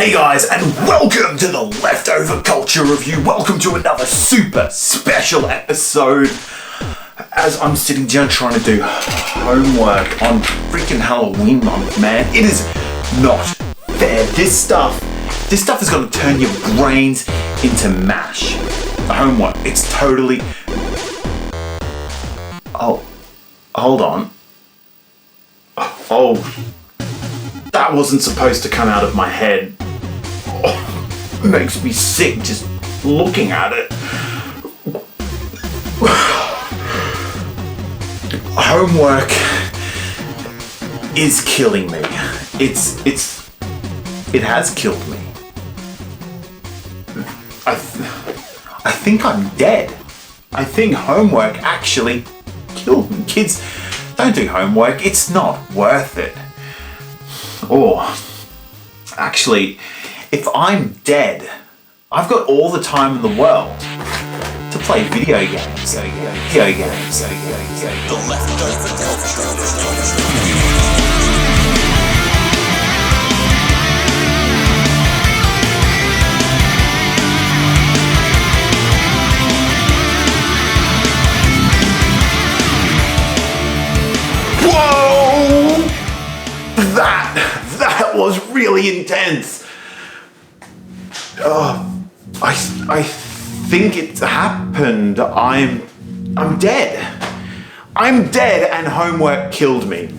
Hey guys, and welcome to the Leftover Culture Review. Welcome to another super special episode. As I'm sitting down trying to do homework on freaking Halloween month, man, it is not fair. This stuff is going to turn your brains into mash. The homework, it's totally... Oh, hold on. Oh, that wasn't supposed to come out of my head. Oh, it makes me sick just looking at it. Homework is killing me. It has killed me. I think I'm dead. I think homework actually killed me. Kids, don't do homework. It's not worth it. Or, actually, if I'm dead, I've got all the time in the world to play video games. Whoa! That was really intense. I think it's happened. I'm dead. I'm dead and homework killed me.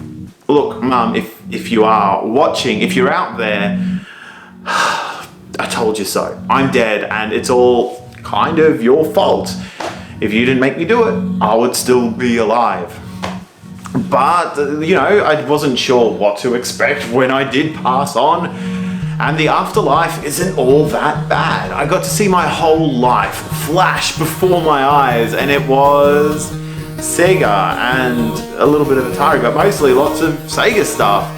Look, Mum, if you are watching, if you're out there, I told you so. I'm dead and it's all kind of your fault. If you didn't make me do it, I would still be alive. But, I wasn't sure what to expect when I did pass on. And the afterlife isn't all that bad. I got to see my whole life flash before my eyes, and it was Sega and a little bit of Atari, but mostly lots of Sega stuff.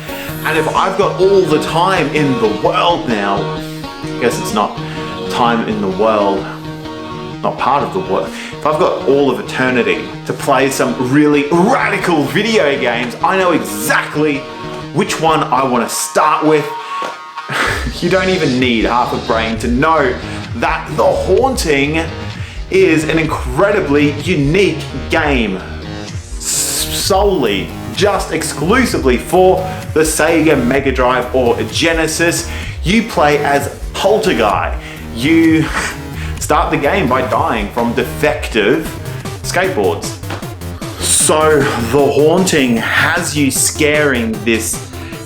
And if I've got all the time in the world now, I guess it's not time in the world, not part of the world. If I've got all of eternity to play some really radical video games, I know exactly which one I want to start with. You don't even need half a brain to know that The Haunting is an incredibly unique game, solely, just exclusively for the Sega Mega Drive or Genesis. You play as Polterguy. You start the game by dying from defective skateboards. So The Haunting has you scaring this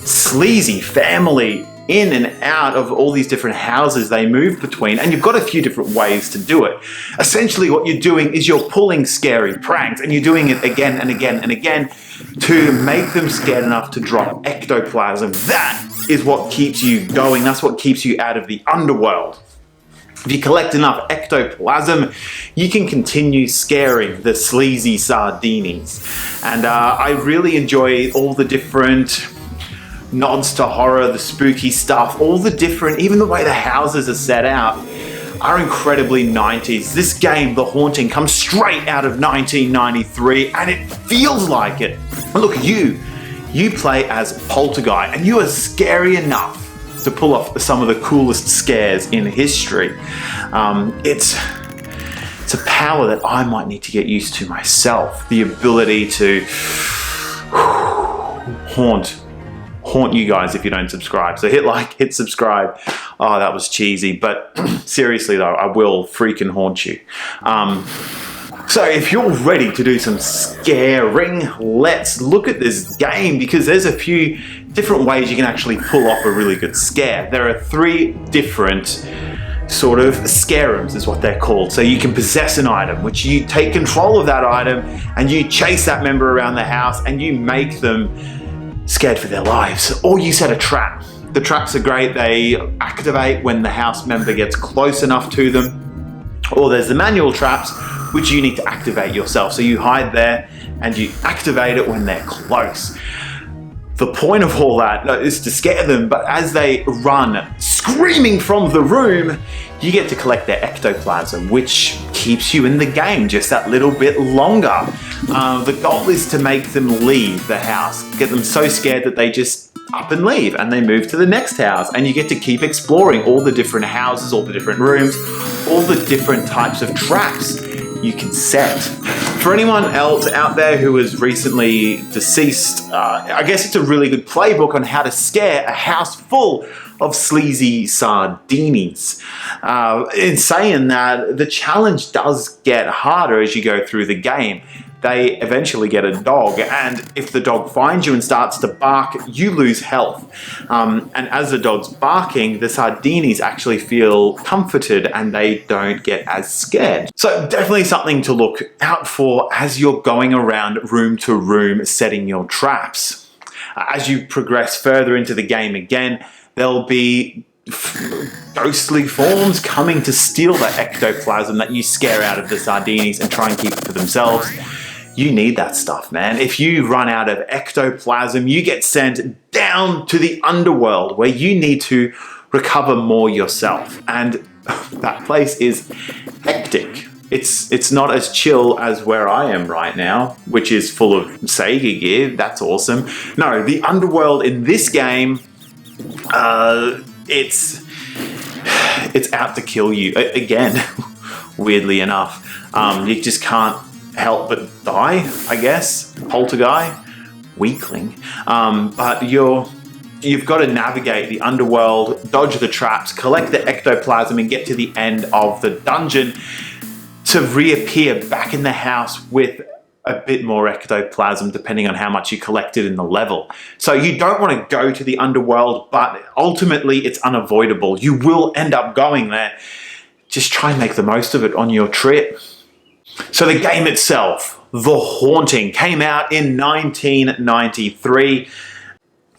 sleazy family in and out of all these different houses they move between, and you've got a few different ways to do it. Essentially what you're doing is you're pulling scary pranks, and you're doing it again and again and again to make them scared enough to drop ectoplasm. That is what keeps you going. That's what keeps you out of the underworld. If you collect enough ectoplasm, you can continue scaring the sleazy sardinis. And I really enjoy all the different nods to horror, the spooky stuff, all the different, even the way the houses are set out are incredibly 90s. This game, The Haunting, comes straight out of 1993 and it feels like it. Look, you play as Polterguy and you are scary enough to pull off some of the coolest scares in history. It's a power that I might need to get used to myself. The ability to haunt you guys if you don't subscribe. So hit like, hit subscribe. Oh, that was cheesy, but seriously though, I will freaking haunt you. So if you're ready to do some scaring, let's look at this game because there's a few different ways you can actually pull off a really good scare. There are 3 different sort of scarums is what they're called. So you can possess an item, which you take control of that item and you chase that member around the house and you make them scared for their lives. Or you set a trap. The traps are great. They activate when the house member gets close enough to them. Or there's the manual traps, which you need to activate yourself. So you hide there and you activate it when they're close. The point of all that is to scare them, but as they run screaming from the room, you get to collect their ectoplasm, which keeps you in the game just that little bit longer. The goal is to make them leave the house, get them so scared that they just up and leave, and they move to the next house, and you get to keep exploring all the different houses, all the different rooms, all the different types of traps you can set. For anyone else out there who is recently deceased, I guess it's a really good playbook on how to scare a house full of sleazy sardinis. In saying that, the challenge does get harder as you go through the game. They eventually get a dog, and if the dog finds you and starts to bark, you lose health. And as the dog's barking, the sardinis actually feel comforted and they don't get as scared. So definitely something to look out for as you're going around room to room setting your traps. As you progress further into the game again, there'll be ghostly forms coming to steal that ectoplasm that you scare out of the sardinis and try and keep it for themselves. You need that stuff, man. If you run out of ectoplasm, you get sent down to the underworld where you need to recover more yourself. And that place is hectic. It's not as chill as where I am right now, which is full of Sega gear. That's awesome. No, the underworld in this game, it's out to kill you. Again, weirdly enough. You just can't help but die, I guess. Polterguy, weakling. But you've got to navigate the underworld, dodge the traps, collect the ectoplasm, and get to the end of the dungeon to reappear back in the house with a bit more ectoplasm, depending on how much you collected in the level. So you don't want to go to the underworld, but ultimately it's unavoidable. You will end up going there. Just try and make the most of it on your trip. So the game itself, The Haunting, came out in 1993.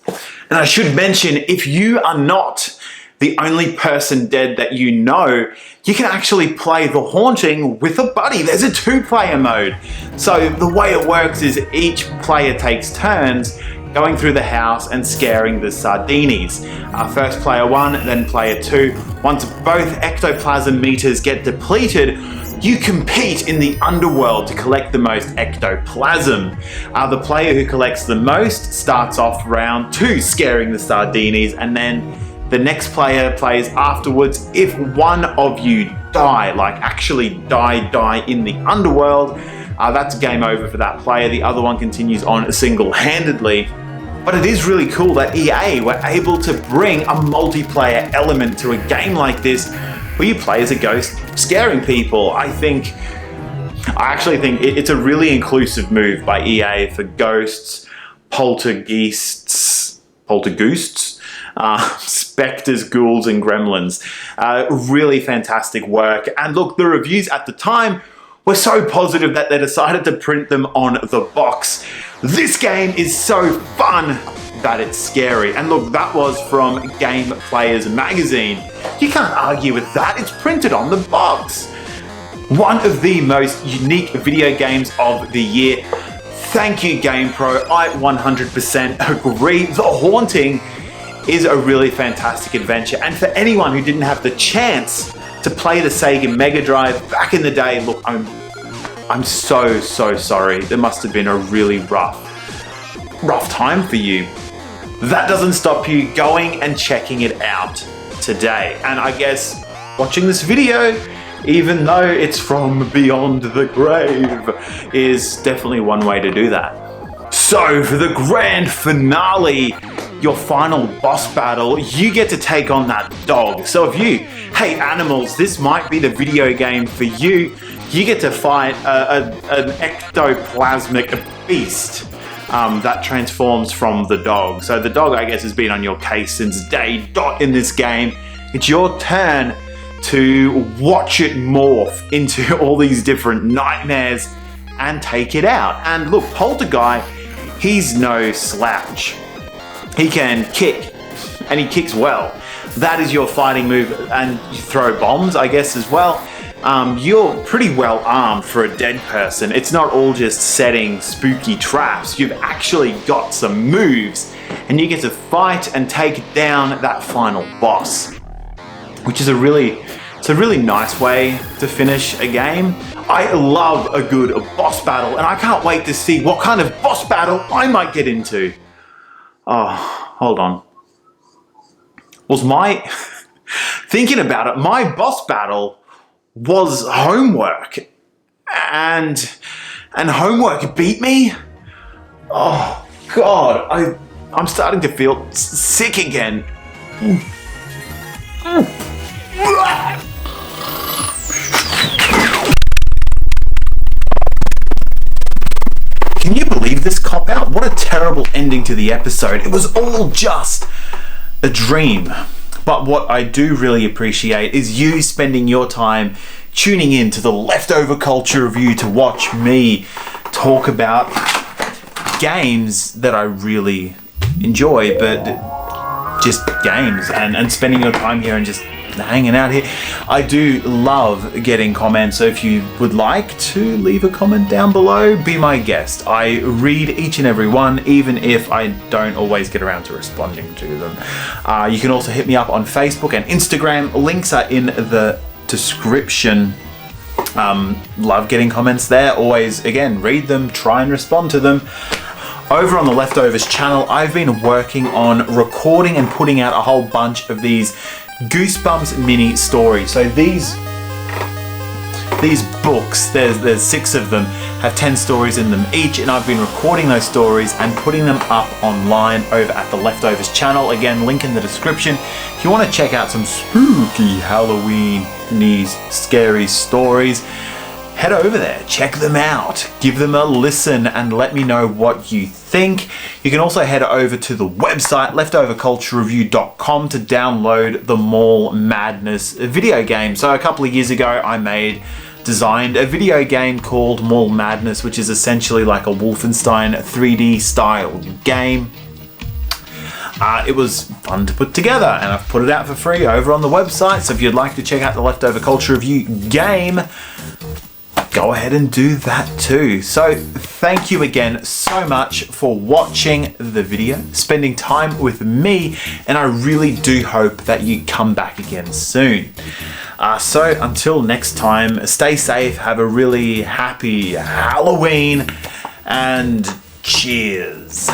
And I should mention, if you are not the only person dead that you know, you can actually play The Haunting with a buddy. There's a 2-player mode. So the way it works is each player takes turns going through the house and scaring the sardinis. First player 1, then player 2. Once both ectoplasm meters get depleted, you compete in the underworld to collect the most ectoplasm. The player who collects the most starts off round 2 scaring the sardinis, and then the next player plays afterwards. If one of you die, like actually die in the underworld, that's game over for that player. The other one continues on single-handedly. But it is really cool that EA were able to bring a multiplayer element to a game like this where you play as a ghost scaring people. I actually think it's a really inclusive move by EA for ghosts, poltergeists, specters, ghouls, and gremlins. Really fantastic work. And look, the reviews at the time were so positive that they decided to print them on the box. This game is so fun that it's scary. And look, that was from Game Players magazine. You can't argue with that, it's printed on the box. One of the most unique video games of the year. Thank you, GamePro. I 100% agree. The Haunting is a really fantastic adventure. And for anyone who didn't have the chance to play the Sega Mega Drive back in the day, look, I'm so sorry. There must have been a really rough time for you. That doesn't stop you going and checking it out today. And I guess watching this video, even though it's from beyond the grave, is definitely one way to do that. So for the grand finale, your final boss battle, you get to take on that dog. So if you hate animals, this might be the video game for you. You get to fight an ectoplasmic beast that transforms from the dog. So the dog, I guess, has been on your case since day dot in this game. It's your turn to watch it morph into all these different nightmares and take it out. And look, Polterguy, he's no slouch. He can kick, and he kicks well. That is your fighting move, and you throw bombs, I guess, as well. You're pretty well armed for a dead person. It's not all just setting spooky traps. You've actually got some moves, and you get to fight and take down that final boss, which is a really nice way to finish a game. I love a good boss battle, and I can't wait to see what kind of boss battle I might get into. Oh, hold on. Was my, thinking about it, my boss battle was homework. And homework beat me? Oh, God, I'm starting to feel sick again. Can you believe this cop-out? What a terrible ending to the episode. It was all just a dream. But what I do really appreciate is you spending your time tuning in to the Leftover Culture Review to watch me talk about games that I really enjoy, but just games, and spending your time here and just hanging out here. I do love getting comments, so if you would like to leave a comment down below, be my guest. I read each and every one, even if I don't always get around to responding to them. You can also hit me up on Facebook and Instagram. Links are in the description. Love getting comments there. Always, again, read them, try and respond to them. Over on the Leftovers channel, I've been working on recording and putting out a whole bunch of these Goosebumps mini stories. So these books, there's 6 of them, have 10 stories in them each, and I've been recording those stories and putting them up online over at the Leftovers channel. Again, link in the description. If you want to check out some spooky Halloween-y scary stories, head over there, check them out, give them a listen, and let me know what you think. You can also head over to the website, leftoverculturereview.com, to download the Mall Madness video game. So a couple of years ago, I designed a video game called Mall Madness, which is essentially like a Wolfenstein 3D style game. It was fun to put together, and I've put it out for free over on the website. So if you'd like to check out the Leftover Culture Review game, go ahead and do that too. So thank you again so much for watching the video, spending time with me, and I really do hope that you come back again soon. So until next time, stay safe, have a really happy Halloween, and cheers.